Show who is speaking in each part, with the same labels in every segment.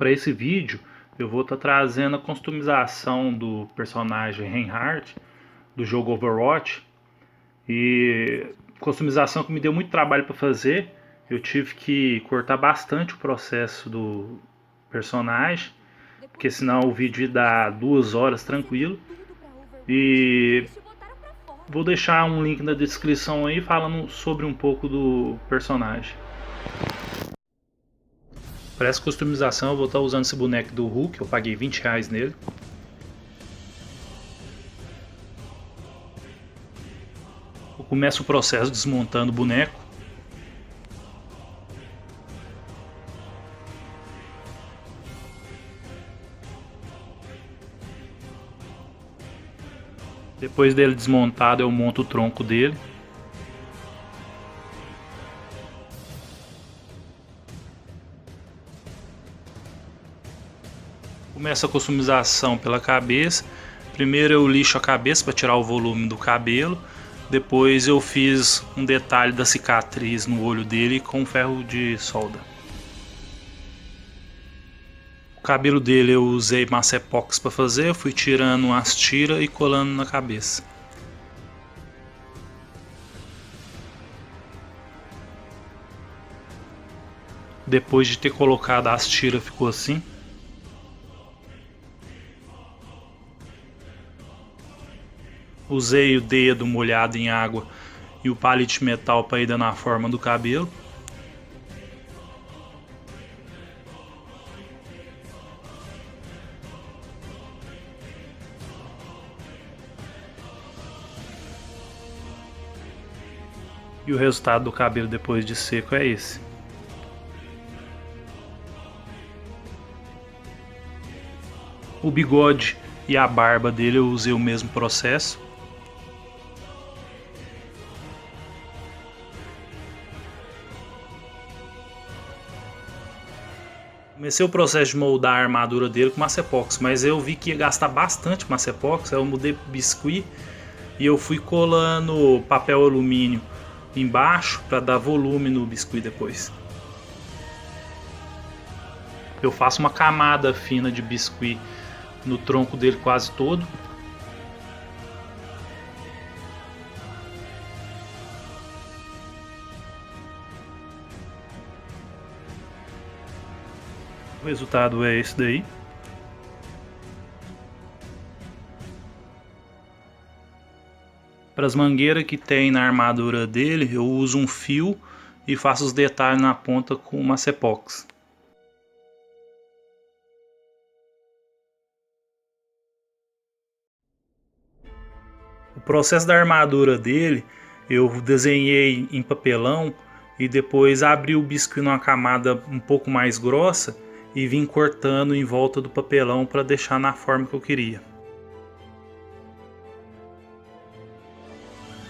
Speaker 1: para esse vídeo eu vou estar trazendo a customização do personagem Reinhardt do jogo Overwatch. E customização que me deu muito trabalho para fazer. Eu tive que cortar bastante o processo do personagem, porque senão o vídeo ia dar 2 horas tranquilo. E vou deixar um link na descrição aí falando sobre um pouco do personagem. Para essa customização eu vou estar usando esse boneco do Hulk, eu paguei R$20 nele. Eu começo o processo desmontando o boneco. Depois dele desmontado eu monto o tronco dele. Começo a customização pela cabeça. Primeiro eu lixo a cabeça para tirar o volume do cabelo. Depois eu fiz um detalhe da cicatriz no olho dele com ferro de solda. O cabelo dele eu usei massa epóxi para fazer. Eu fui tirando as tiras e colando na cabeça. Depois de ter colocado as tiras ficou assim. Usei o dedo molhado em água e o palito de metal para ir dando a forma do cabelo. E o resultado do cabelo depois de seco é esse. O bigode e a barba dele eu usei o mesmo processo. Comecei o processo de moldar a armadura dele com massa epóxi, mas eu vi que ia gastar bastante massa epóxi, aí eu mudei para biscuit e eu fui colando papel alumínio embaixo para dar volume no biscuit depois. Eu faço uma camada fina de biscuit no tronco dele quase todo. O resultado é esse daí. Para as mangueiras que tem na armadura dele, eu uso um fio e faço os detalhes na ponta com massa epóxi. O processo da armadura dele, eu desenhei em papelão e depois abri o biscuit numa camada um pouco mais grossa e vim cortando em volta do papelão para deixar na forma que eu queria.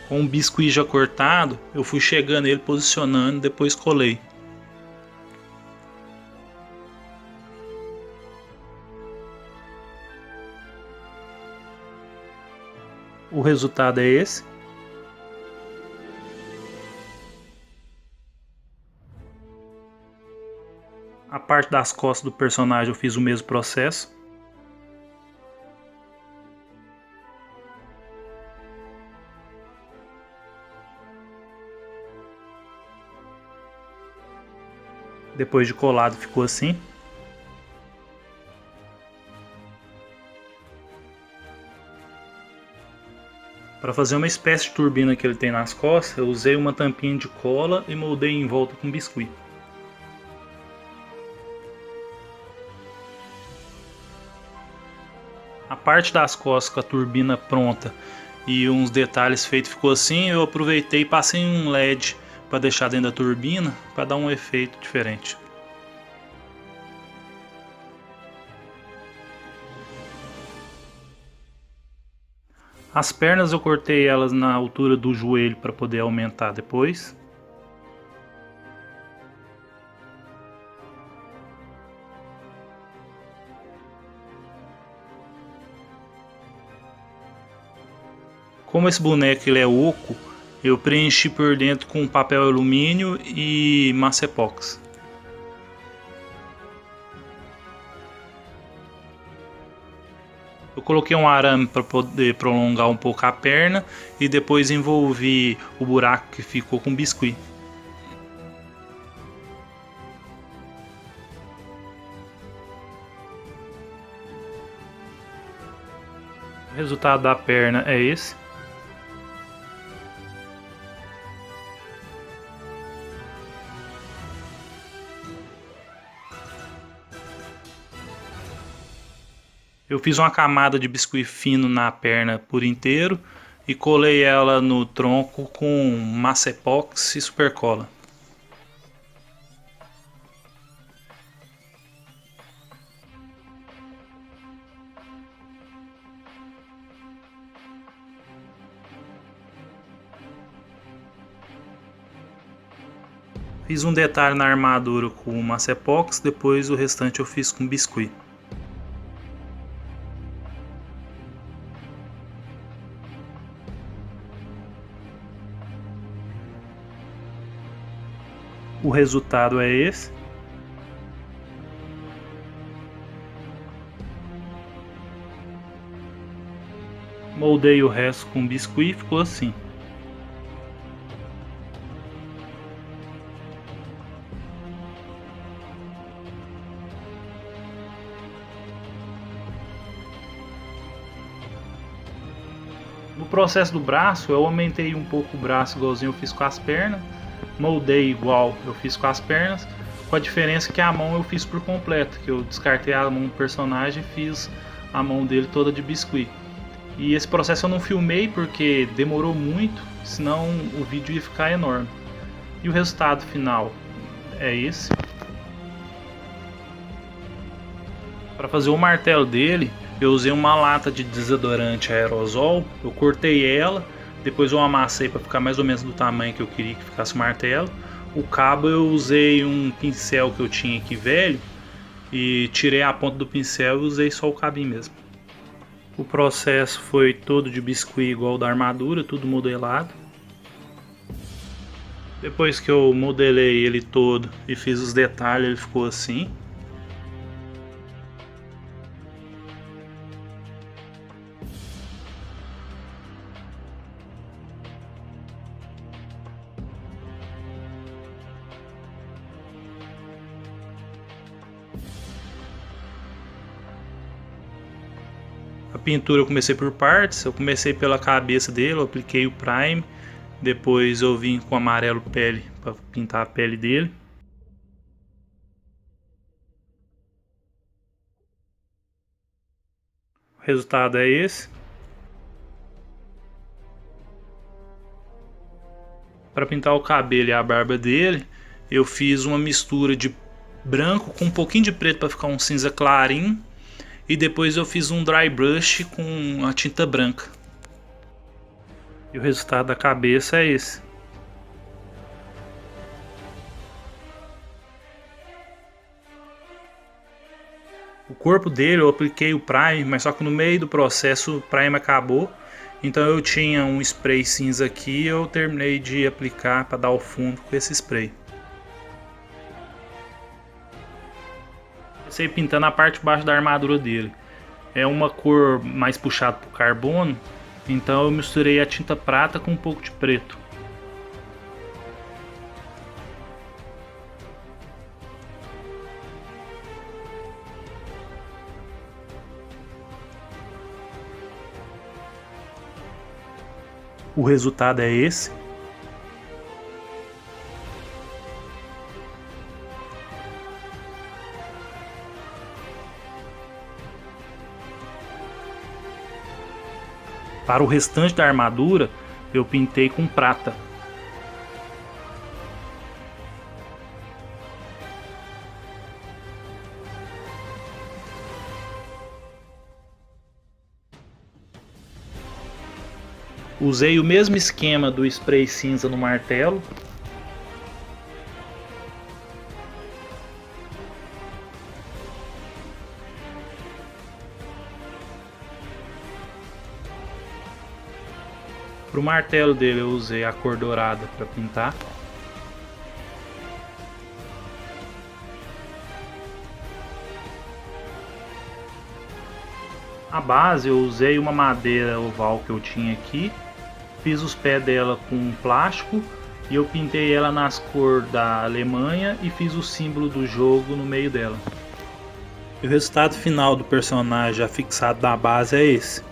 Speaker 1: Com o biscuit já cortado, eu fui chegando ele, posicionando, depois colei. O resultado é esse. A parte das costas do personagem eu fiz o mesmo processo. Depois de colado ficou assim. Para fazer uma espécie de turbina que ele tem nas costas, eu usei uma tampinha de cola e moldei em volta com biscuit. A parte das costas com a turbina pronta e uns detalhes feitos ficou assim, eu aproveitei e passei um LED para deixar dentro da turbina para dar um efeito diferente. As pernas eu cortei elas na altura do joelho para poder aumentar depois. Como esse boneco ele é oco, eu preenchi por dentro com papel alumínio e massa epóxi. Eu coloquei um arame para poder prolongar um pouco a perna e depois envolvi o buraco que ficou com biscuit. O resultado da perna é esse. Eu fiz uma camada de biscuit fino na perna por inteiro e colei ela no tronco com massa epóxi e supercola. Fiz um detalhe na armadura com massa epóxi, depois o restante eu fiz com biscuit. O resultado é esse. Moldei o resto com biscuit e ficou assim. No processo do braço, eu aumentei um pouco o braço igualzinho eu fiz com as pernas. Moldei igual eu fiz com as pernas, com a diferença que a mão eu fiz por completo, que eu descartei a mão do personagem e fiz a mão dele toda de biscuit. E esse processo eu não filmei porque demorou muito, senão o vídeo ia ficar enorme. E o resultado final é esse. Para fazer o martelo dele, eu usei uma lata de desodorante aerosol, eu cortei ela, depois eu amassei para ficar mais ou menos do tamanho que eu queria que ficasse o martelo. O cabo eu usei um pincel que eu tinha aqui velho e tirei a ponta do pincel e usei só o cabinho mesmo. O processo foi todo de biscuit igual da armadura, tudo modelado. Depois que eu modelei ele todo e fiz os detalhes, ele ficou assim. A pintura eu comecei por partes, eu comecei pela cabeça dele, eu apliquei o prime, depois eu vim com amarelo pele para pintar a pele dele. O resultado é esse. Para pintar o cabelo e a barba dele, eu fiz uma mistura de branco com um pouquinho de preto para ficar um cinza clarinho. E depois eu fiz um dry brush com a tinta branca. E o resultado da cabeça é esse. O corpo dele eu apliquei o prime, mas só que no meio do processo o prime acabou. Então eu tinha um spray cinza aqui e eu terminei de aplicar para dar o fundo com esse spray. Comecei pintando a parte de baixo da armadura dele. É uma cor mais puxada para o carbono, então eu misturei a tinta prata com um pouco de preto. O resultado é esse. Para o restante da armadura, eu pintei com prata. Usei o mesmo esquema do spray cinza no martelo. Para o martelo dele eu usei a cor dourada para pintar. A base eu usei uma madeira oval que eu tinha aqui, fiz os pés dela com plástico e eu pintei ela nas cores da Alemanha e fiz o símbolo do jogo no meio dela. E o resultado final do personagem já fixado na base é esse.